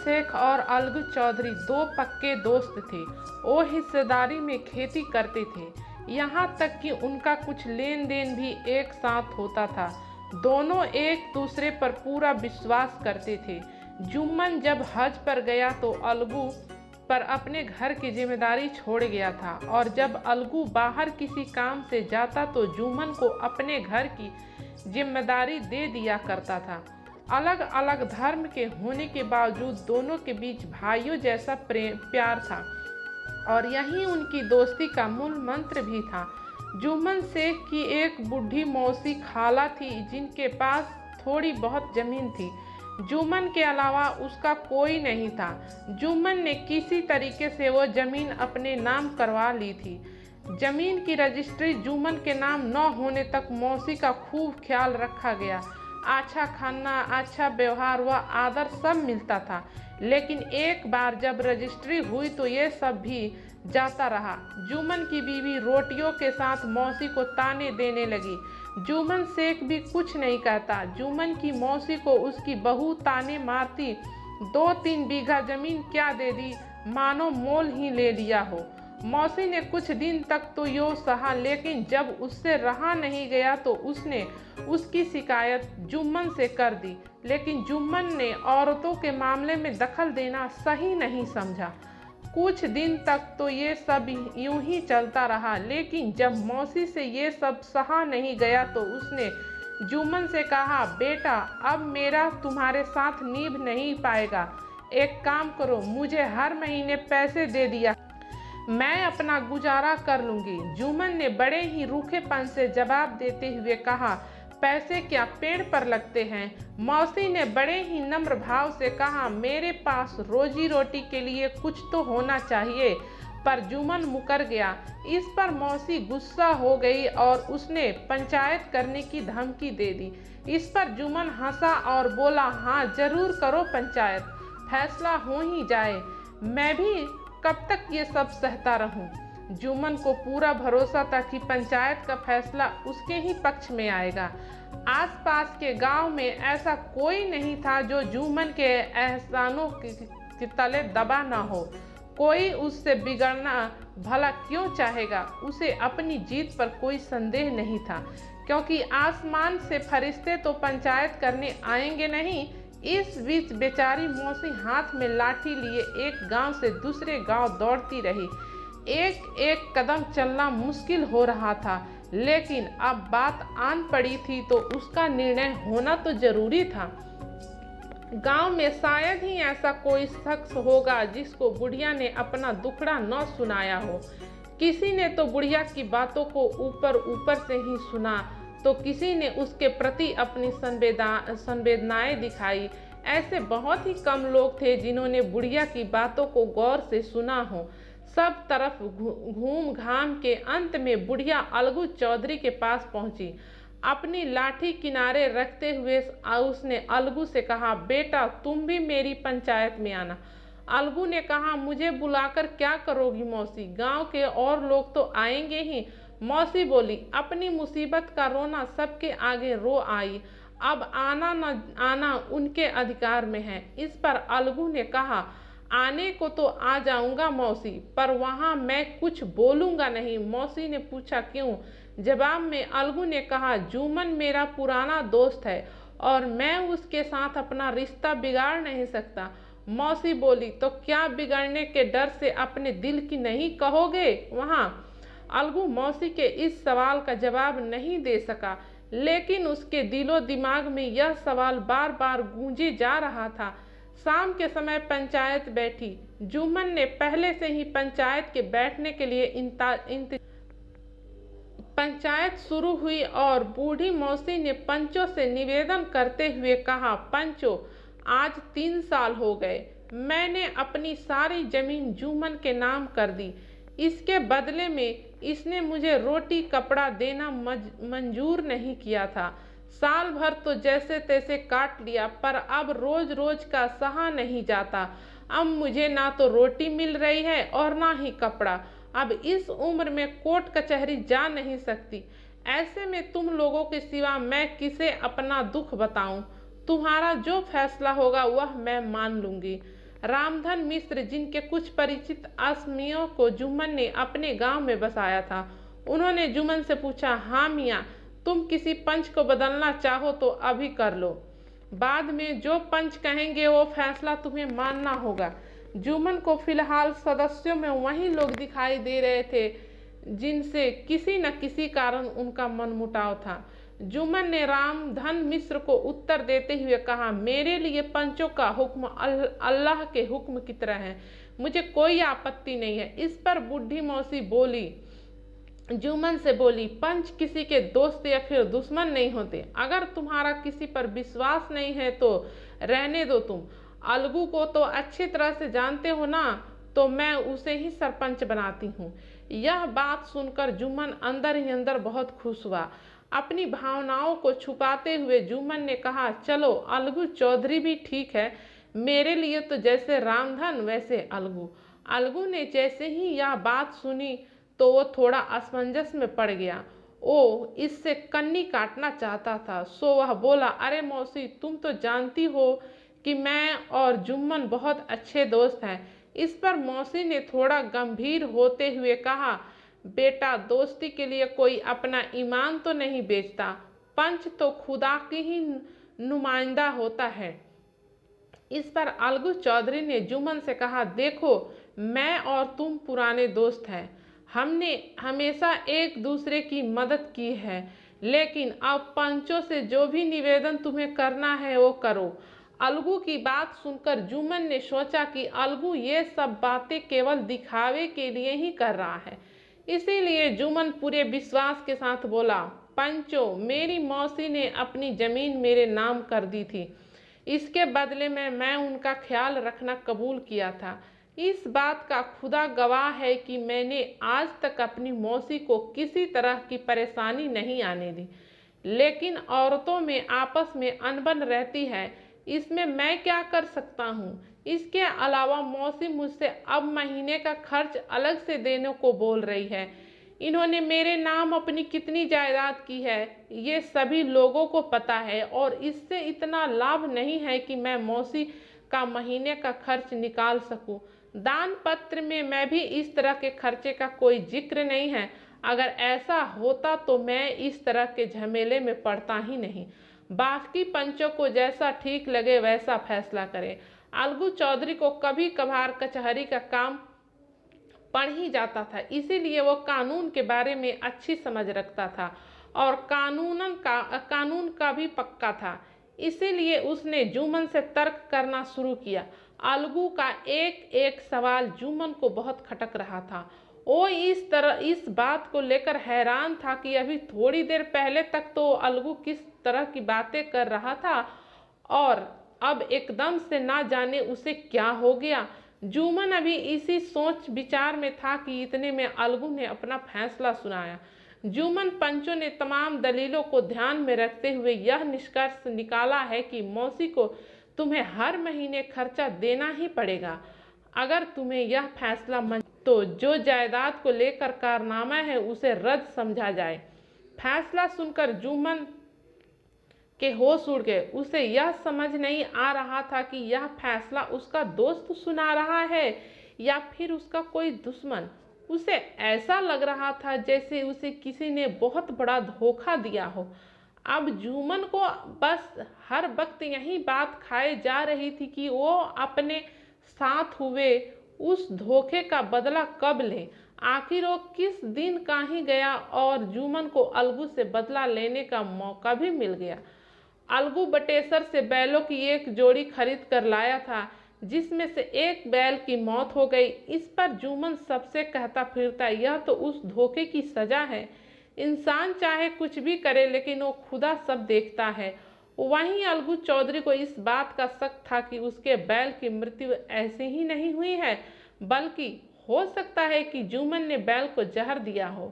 शेख और अलगू चौधरी दो पक्के दोस्त थे। वो हिस्सेदारी में खेती करते थे, यहाँ तक कि उनका कुछ लेन देन भी एक साथ होता था। दोनों एक दूसरे पर पूरा विश्वास करते थे। जुम्मन जब हज पर गया तो अलगू पर अपने घर की जिम्मेदारी छोड़ गया था, और जब अलगू बाहर किसी काम से जाता तो जुम्मन को अपने घर की जिम्मेदारी दे दिया करता था। अलग अलग धर्म के होने के बावजूद दोनों के बीच भाइयों जैसा प्यार था, और यही उनकी दोस्ती का मूल मंत्र भी था। जुम्मन शेख की एक बूढ़ी मौसी खाला थी, जिनके पास थोड़ी बहुत जमीन थी। जुम्मन के अलावा उसका कोई नहीं था। जुम्मन ने किसी तरीके से वो जमीन अपने नाम करवा ली थी। जमीन की रजिस्ट्री जुम्मन के नाम न होने तक मौसी का खूब ख्याल रखा गया। अच्छा खाना, अच्छा व्यवहार व आदर सब मिलता था। लेकिन एक बार जब रजिस्ट्री हुई तो ये सब भी जाता रहा। जुम्मन की बीवी रोटियों के साथ मौसी को ताने देने लगी। जुम्मन शेख भी कुछ नहीं कहता। जुम्मन की मौसी को उसकी बहू ताने मारती, 2-3 बीघा जमीन क्या दे दी, मानो मोल ही ले लिया हो। मौसी ने कुछ दिन तक तो यो सहा, लेकिन जब उससे रहा नहीं गया तो उसने उसकी शिकायत जुम्मन से कर दी। लेकिन जुम्मन ने औरतों के मामले में दखल देना सही नहीं समझा। कुछ दिन तक तो ये सब यूं ही चलता रहा, लेकिन जब मौसी से ये सब सहा नहीं गया तो उसने जुम्मन से कहा, बेटा अब मेरा तुम्हारे साथ निभ नहीं पाएगा। एक काम करो, मुझे हर महीने पैसे दे दिया, मैं अपना गुजारा कर लूँगी। जुम्मन ने बड़े ही रूखेपन से जवाब देते हुए कहा, पैसे क्या पेड़ पर लगते हैं? मौसी ने बड़े ही नम्र भाव से कहा, मेरे पास रोजी रोटी के लिए कुछ तो होना चाहिए। पर जुम्मन मुकर गया। इस पर मौसी गुस्सा हो गई और उसने पंचायत करने की धमकी दे दी। इस पर जुम्मन हंसा और बोला, हाँ जरूर करो पंचायत, फैसला हो ही जाए, मैं भी कब तक ये सब सहता रहूं। जुम्मन को पूरा भरोसा था कि पंचायत का फैसला उसके ही पक्ष में आएगा। आसपास के गांव में ऐसा कोई नहीं था जो जुम्मन के एहसानों के तले दबा ना हो। कोई उससे बिगड़ना भला क्यों चाहेगा? उसे अपनी जीत पर कोई संदेह नहीं था, क्योंकि आसमान से फरिश्ते तो पंचायत करने आएंगे नहीं। इस बीच बेचारी मौसी हाथ में लाठी लिए एक गांव से दूसरे गांव दौड़ती रही। एक एक कदम चलना मुश्किल हो रहा था, लेकिन अब बात आन पड़ी थी तो उसका निर्णय होना तो जरूरी था। गांव में शायद ही ऐसा कोई शख्स होगा जिसको बुढ़िया ने अपना दुखड़ा न सुनाया हो। किसी ने तो बुढ़िया की बातों को ऊपर ऊपर से ही सुना, तो किसी ने उसके प्रति अपनी संवेदनाएं दिखाई। ऐसे बहुत ही कम लोग थे जिन्होंने बुढ़िया की बातों को गौर से सुना हो। सब तरफ घूम घाम के अंत में बुढ़िया अलगू चौधरी के पास पहुंची। अपनी लाठी किनारे रखते हुए उसने अलगू से कहा, बेटा तुम भी मेरी पंचायत में आना। अलगू ने कहा, मुझे बुलाकर क्या करोगी मौसी, गांव के और लोग तो आएंगे ही। मौसी बोली, अपनी मुसीबत का रोना सबके आगे रो आई, अब आना न आना उनके अधिकार में है। इस पर अलगू ने कहा, आने को तो आ जाऊंगा मौसी, पर वहां मैं कुछ बोलूंगा नहीं। मौसी ने पूछा, क्यों? जवाब में अलगू ने कहा, जुम्मन मेरा पुराना दोस्त है और मैं उसके साथ अपना रिश्ता बिगाड़ नहीं सकता। मौसी बोली, तो क्या बिगड़ने के डर से अपने दिल की नहीं कहोगे वहां? अलगू मौसी के इस सवाल का जवाब नहीं दे सका, लेकिन उसके दिलो दिमाग में यह सवाल बार बार गूंजे जा रहा था। शाम के समय पंचायत बैठी। जुम्मन ने पहले से ही पंचायत के बैठने के लिए पंचायत शुरू हुई और बूढ़ी मौसी ने पंचों से निवेदन करते हुए कहा, पंचों आज 3 साल हो गए, मैंने अपनी सारी जमीन जुम्मन के नाम कर दी। इसके बदले में इसने मुझे रोटी कपड़ा देना मंजूर नहीं किया था। साल भर तो जैसे तैसे काट लिया, पर अब रोज रोज का सहा नहीं जाता। अब मुझे ना तो रोटी मिल रही है और ना ही कपड़ा। अब इस उम्र में कोर्ट कचहरी जा नहीं सकती। ऐसे में तुम लोगों के सिवा मैं किसे अपना दुख बताऊं? तुम्हारा जो फैसला होगा वह मैं मान लूंगी। रामधन मिश्र, जिनके कुछ परिचित आदमियों को जुम्मन ने अपने गांव में बसाया था, उन्होंने जुम्मन से पूछा, हाँ मियाँ, तुम किसी पंच को बदलना चाहो तो अभी कर लो, बाद में जो पंच कहेंगे वो फैसला तुम्हें मानना होगा। जुम्मन को फिलहाल सदस्यों में वही लोग दिखाई दे रहे थे जिनसे किसी न किसी कारण उनका मनमुटाव था। जुम्मन ने रामधन मिश्र को उत्तर देते हुए कहा, मेरे लिए पंचों का हुक्म अल्लाह के हुक्म की तरह है, मुझे कोई आपत्ति नहीं है। इस पर बूढ़ी मौसी जुम्मन से बोली, पंच किसी के दोस्त या फिर दुश्मन नहीं होते। अगर तुम्हारा किसी पर विश्वास नहीं है तो रहने दो। तुम अलगू को तो अच्छी तरह से जानते हो ना, तो मैं उसे ही सरपंच बनाती हूँ। यह बात सुनकर जुम्मन अंदर ही अंदर बहुत खुश हुआ। अपनी भावनाओं को छुपाते हुए जुम्मन ने कहा, चलो अलगू चौधरी भी ठीक है, मेरे लिए तो जैसे रामधन वैसे अलगू। अलगू ने जैसे ही यह बात सुनी तो वो थोड़ा असमंजस में पड़ गया। वो इससे कन्नी काटना चाहता था, सो वह बोला, अरे मौसी, तुम तो जानती हो कि मैं और जुम्मन बहुत अच्छे दोस्त हैं। इस पर मौसी ने थोड़ा गंभीर होते हुए कहा, बेटा, दोस्ती के लिए कोई अपना ईमान तो नहीं बेचता, पंच तो खुदा की ही नुमाइंदा होता है। इस पर अलगू चौधरी ने जुम्मन से कहा, देखो, मैं और तुम पुराने दोस्त हैं, हमने हमेशा एक दूसरे की मदद की है, लेकिन अब पंचों से जो भी निवेदन तुम्हें करना है वो करो। अलगू की बात सुनकर जुम्मन ने सोचा कि अलगू ये सब बातें केवल दिखावे के लिए ही कर रहा है, इसीलिए जुम्मन पूरे विश्वास के साथ बोला, पंचों, मेरी मौसी ने अपनी जमीन मेरे नाम कर दी थी, इसके बदले में मैं उनका ख्याल रखना कबूल किया था। इस बात का खुदा गवाह है कि मैंने आज तक अपनी मौसी को किसी तरह की परेशानी नहीं आने दी, लेकिन औरतों में आपस में अनबन रहती है, इसमें मैं क्या कर सकता हूँ। इसके अलावा मौसी मुझसे अब महीने का खर्च अलग से देने को बोल रही है। इन्होंने मेरे नाम अपनी कितनी जायदाद की है ये सभी लोगों को पता है, और इससे इतना लाभ नहीं है कि मैं मौसी का महीने का खर्च निकाल सकूं। दान पत्र में मैं भी इस तरह के खर्चे का कोई जिक्र नहीं है। अगर ऐसा होता तो मैं इस तरह के झमेले में पड़ता ही नहीं। बाकी पंचों को जैसा ठीक लगे वैसा फैसला करें। अलगू चौधरी को कभी कभार कचहरी का काम पड़ ही जाता था, इसीलिए वो कानून के बारे में अच्छी समझ रखता था और कानून का भी पक्का था। इसीलिए उसने जुम्मन से तर्क करना शुरू किया। अलगू का एक एक सवाल जुम्मन को बहुत खटक रहा था। वो इस बात को लेकर हैरान था कि अभी थोड़ी देर पहले तक तो अलगू किस तरह की बातें कर रहा था और अब एकदम से ना जाने उसे क्या हो गया। जुम्मन अभी इसी सोच विचार में था कि इतने में अलगू ने अपना फैसला सुनाया। जुम्मन पंचों ने तमाम दलीलों को ध्यान में रखते हुए यह निष्कर्ष निकाला है कि मौसी को तुम्हें हर महीने खर्चा देना ही पड़ेगा। अगर तुम्हें यह फैसला तो जो जायदाद को लेकर कारनामा है उसे रद्द समझा जाए। फैसला सुनकर जुम्मन के होश उड़ गए। उसे यह समझ नहीं आ रहा था कि यह फैसला उसका दोस्त सुना रहा है या फिर उसका कोई दुश्मन। उसे ऐसा लग रहा था जैसे उसे किसी ने बहुत बड़ा धोखा दिया हो। अब जुम्मन को बस हर वक्त यही बात खाए जा रही थी कि वो अपने साथ हुए उस धोखे का बदला कब ले। आखिर वो किस दिन कहीं गया और जुम्मन को अलगू से बदला लेने का मौका भी मिल गया। अलगू बटेसर से बैलों की एक जोड़ी खरीद कर लाया था, जिसमें से एक बैल की मौत हो गई। इस पर जुम्मन सबसे कहता फिरता, यह तो उस धोखे की सजा है। इंसान चाहे कुछ भी करे लेकिन वो खुदा सब देखता है। वहीं अलगू चौधरी को इस बात का शक था कि उसके बैल की मृत्यु ऐसे ही नहीं हुई है, बल्कि हो सकता है कि जुम्मन ने बैल को जहर दिया हो।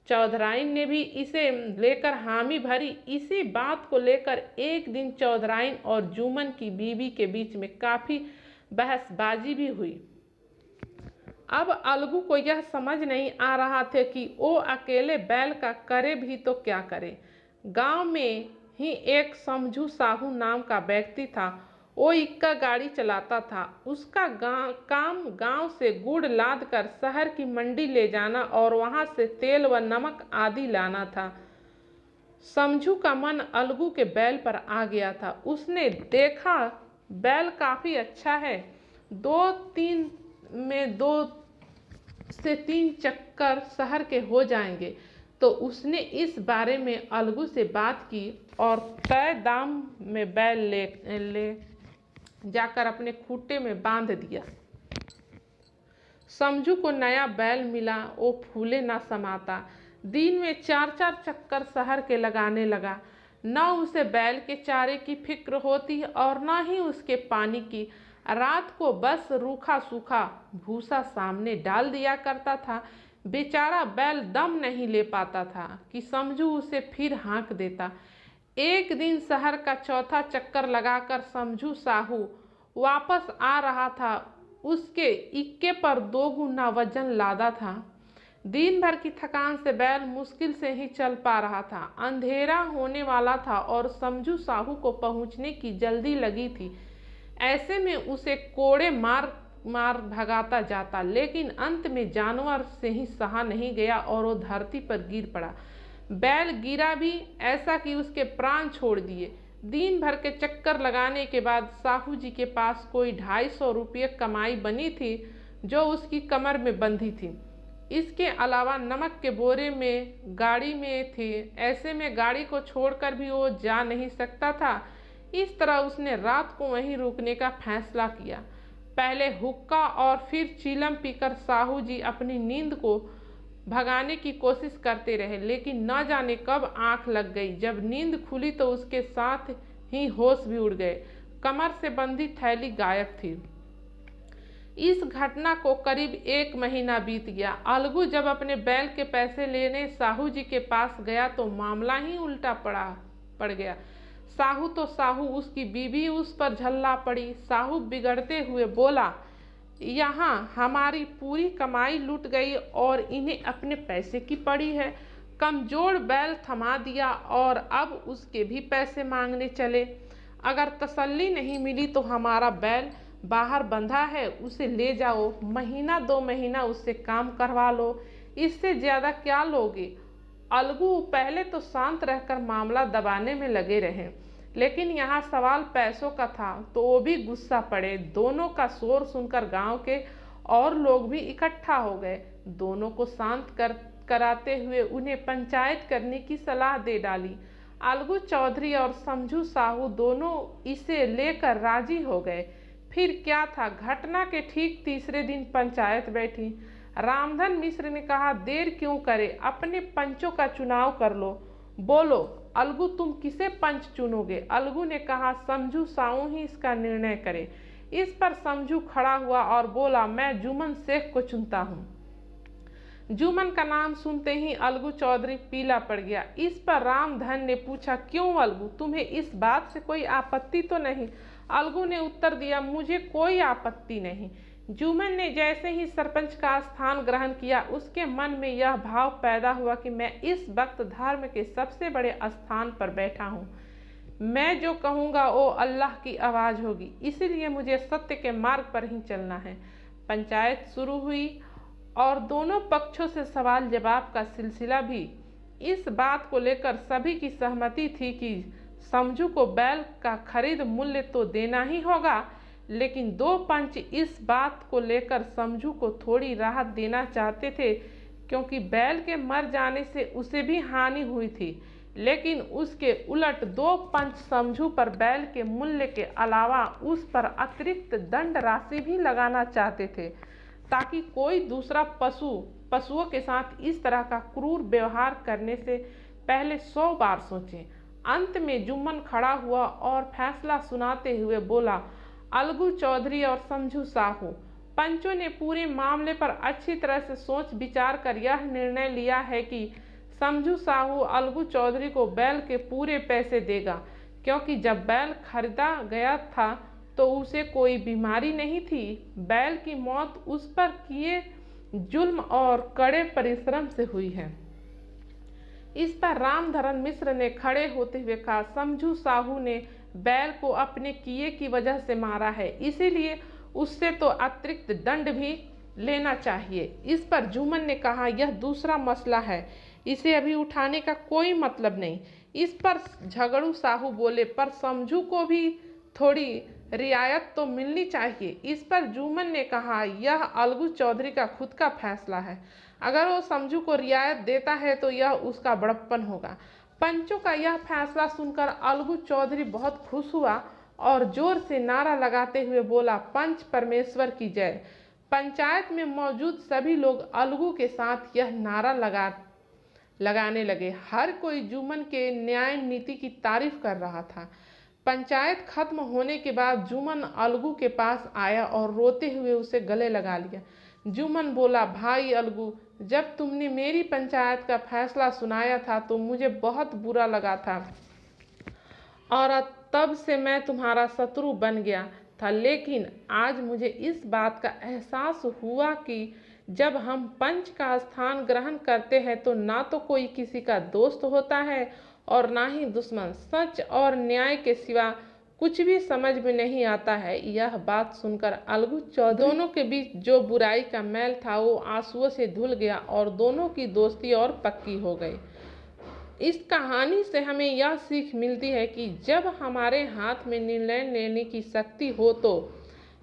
चौधराइन ने भी इसे लेकर हामी भरी। इसी बात को लेकर एक दिन चौधराइन और जुम्मन की बीवी के बीच में काफ़ी बहसबाजी भी हुई। अब अलगू को यह समझ नहीं आ रहा था कि वो अकेले बैल का करे भी तो क्या करे। गांव में ही एक समझू साहू नाम का व्यक्ति था। वो इक्का गाड़ी चलाता था। उसका काम गांव से गुड़ लाद कर शहर की मंडी ले जाना और वहां से तेल व नमक आदि लाना था। समझू का मन अलगू के बैल पर आ गया था। उसने देखा बैल काफी अच्छा है, 2 से 3 चक्कर शहर के हो जाएंगे। तो उसने इस बारे में अलगू से बात की और तय दाम में बैल ले जाकर अपने खूंटे में बांध दिया। समझू को नया बैल मिला, वो फूले ना समाता। दिन में 4-4 चक्कर शहर के लगाने लगा। न उसे बैल के चारे की फिक्र होती और न ही उसके पानी की। रात को बस रूखा सूखा भूसा सामने डाल दिया करता था। बेचारा बैल दम नहीं ले पाता था कि समझू उसे फिर हाँक देता। एक दिन शहर का चौथा चक्कर लगाकर समझू साहू वापस आ रहा था। उसके इक्के पर 2 गुना वजन लादा था। दिन भर की थकान से बैल मुश्किल से ही चल पा रहा था। अंधेरा होने वाला था और समझू साहू को पहुंचने की जल्दी लगी थी। ऐसे में उसे कोड़े मार भगाता जाता, लेकिन अंत में जानवर से ही सहा नहीं गया और वो धरती पर गिर पड़ा। बैल गिरा भी ऐसा कि उसके प्राण छोड़ दिए। दिन भर के चक्कर लगाने के बाद साहू जी के पास कोई 250 रुपये कमाई बनी थी जो उसकी कमर में बंधी थी। इसके अलावा नमक के बोरे में गाड़ी में थे। ऐसे में गाड़ी को छोड़कर भी वो जा नहीं सकता था। इस तरह उसने रात को वहीं रुकने का फैसला किया। पहले हुक्का और फिर चीलम पीकर साहू जी अपनी नींद को भगाने की कोशिश करते रहे, लेकिन न जाने कब आंख लग गई। जब नींद खुली तो उसके साथ ही होश भी उड़ गए। कमर से बंधी थैली गायब थी। इस घटना को करीब 1 महीना बीत गया। अलगू जब अपने बैल के पैसे लेने साहू जी के पास गया तो मामला ही उल्टा पड़ गया। साहू तो साहू, उसकी बीवी उस पर झल्ला पड़ी। साहू बिगड़ते हुए बोला, यहाँ हमारी पूरी कमाई लुट गई और इन्हें अपने पैसे की पड़ी है। कमजोर बैल थमा दिया और अब उसके भी पैसे मांगने चले। अगर तसल्ली नहीं मिली तो हमारा बैल बाहर बंधा है, उसे ले जाओ, 1-2 महीना उससे काम करवा लो, इससे ज़्यादा क्या लोगे। अलगू पहले तो शांत रहकर मामला दबाने में लगे रहे, लेकिन यहाँ सवाल पैसों का था तो वो भी गुस्सा पड़े। दोनों का शोर सुनकर गांव के और लोग भी इकट्ठा हो गए। दोनों को शांत कराते हुए उन्हें पंचायत करने की सलाह दे डाली। अलगू चौधरी और समझू साहू दोनों इसे लेकर राजी हो गए। फिर क्या था, घटना के ठीक तीसरे दिन पंचायत बैठी। रामधन मिश्र ने कहा, देर क्यों करे, अपने पंचों का चुनाव कर लो। बोलो अलगू, तुम किसे पंच चुनोगे। अलगू ने कहा, समझू साहू ही इसका निर्णय करे। इस पर समझू खड़ा हुआ और बोला, मैं जुमन शेख को चुनता हूँ। जुमन का नाम सुनते ही अलगू चौधरी पीला पड़ गया। इस पर रामधन ने पूछा, क्यों अलगू, तुम्हें इस बात से कोई आपत्ति तो नहीं। अलगू ने उत्तर दिया, मुझे कोई आपत्ति नहीं। जुमन ने जैसे ही सरपंच का स्थान ग्रहण किया उसके मन में यह भाव पैदा हुआ कि मैं इस वक्त धर्म के सबसे बड़े स्थान पर बैठा हूँ। मैं जो कहूँगा वो अल्लाह की आवाज़ होगी, इसीलिए मुझे सत्य के मार्ग पर ही चलना है। पंचायत शुरू हुई और दोनों पक्षों से सवाल जवाब का सिलसिला भी। इस बात को लेकर सभी की सहमति थी कि समझू को बैल का खरीद मूल्य तो देना ही होगा, लेकिन 2 पंच इस बात को लेकर समझू को थोड़ी राहत देना चाहते थे, क्योंकि बैल के मर जाने से उसे भी हानि हुई थी। लेकिन उसके उलट 2 पंच समझू पर बैल के मूल्य के अलावा उस पर अतिरिक्त दंड राशि भी लगाना चाहते थे, ताकि कोई दूसरा पशुओं के साथ इस तरह का क्रूर व्यवहार करने से पहले 100 बार सोचे। अंत में जुम्मन खड़ा हुआ और फैसला सुनाते हुए बोला, अलगू चौधरी और समझू साहू, पंचों ने पूरे मामले पर अच्छी तरह से सोच विचार कर यह निर्णय लिया है कि समझू साहू अलगू चौधरी को बैल के पूरे पैसे देगा, क्योंकि जब बैल खरीदा गया था तो उसे कोई बीमारी नहीं थी। बैल की मौत उस पर किए जुल्म और कड़े परिश्रम से हुई है। इस पर रामधन मिश्र ने खड़े होते हुए कहा, समझू साहू ने बैल को अपने किए की वजह से मारा है, इसीलिए उससे तो अतिरिक्त दंड भी लेना चाहिए। इस पर जुम्मन ने कहा, यह दूसरा मसला है, इसे अभी उठाने का कोई मतलब नहीं। इस पर झगड़ू साहू बोले, पर समझू को भी थोड़ी रियायत तो मिलनी चाहिए। इस पर जुम्मन ने कहा, यह अलगू चौधरी का खुद का फैसला है, अगर वो समझू को रियायत देता है तो यह उसका बड़प्पन होगा। पंचों का यह फैसला सुनकर अलगू चौधरी बहुत खुश हुआ और जोर से नारा लगाते हुए बोला, पंच परमेश्वर की जय। पंचायत में मौजूद सभी लोग अलगू के साथ यह नारा लगाने लगे। हर कोई जुम्मन के न्याय नीति की तारीफ कर रहा था। पंचायत खत्म होने के बाद जुम्मन अलगू के पास आया और रोते हुए उसे गले लगा लिया। जुम्मन बोला, भाई अलगू, जब तुमने मेरी पंचायत का फैसला सुनाया था तो मुझे बहुत बुरा लगा था और तब से मैं तुम्हारा शत्रु बन गया था, लेकिन आज मुझे इस बात का एहसास हुआ कि जब हम पंच का स्थान ग्रहण करते हैं तो ना तो कोई किसी का दोस्त होता है और ना ही दुश्मन। सच और न्याय के सिवा कुछ भी समझ में नहीं आता है। यह बात सुनकर अलगू चौधरी दोनों के बीच जो बुराई का मैल था वो आंसुओं से धुल गया और दोनों की दोस्ती और पक्की हो गई। इस कहानी से हमें यह सीख मिलती है कि जब हमारे हाथ में निर्णय लेने की शक्ति हो तो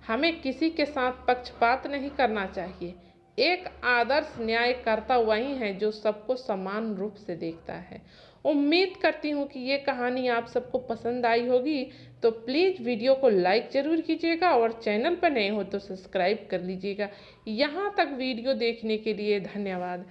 हमें किसी के साथ पक्षपात नहीं करना चाहिए। एक आदर्श न्यायकर्ता वही है जो सबको समान रूप से देखता है। उम्मीद करती हूँ कि ये कहानी आप सबको पसंद आई होगी, तो प्लीज़ वीडियो को लाइक ज़रूर कीजिएगा और चैनल पर नए हो तो सब्सक्राइब कर लीजिएगा। यहाँ तक वीडियो देखने के लिए धन्यवाद।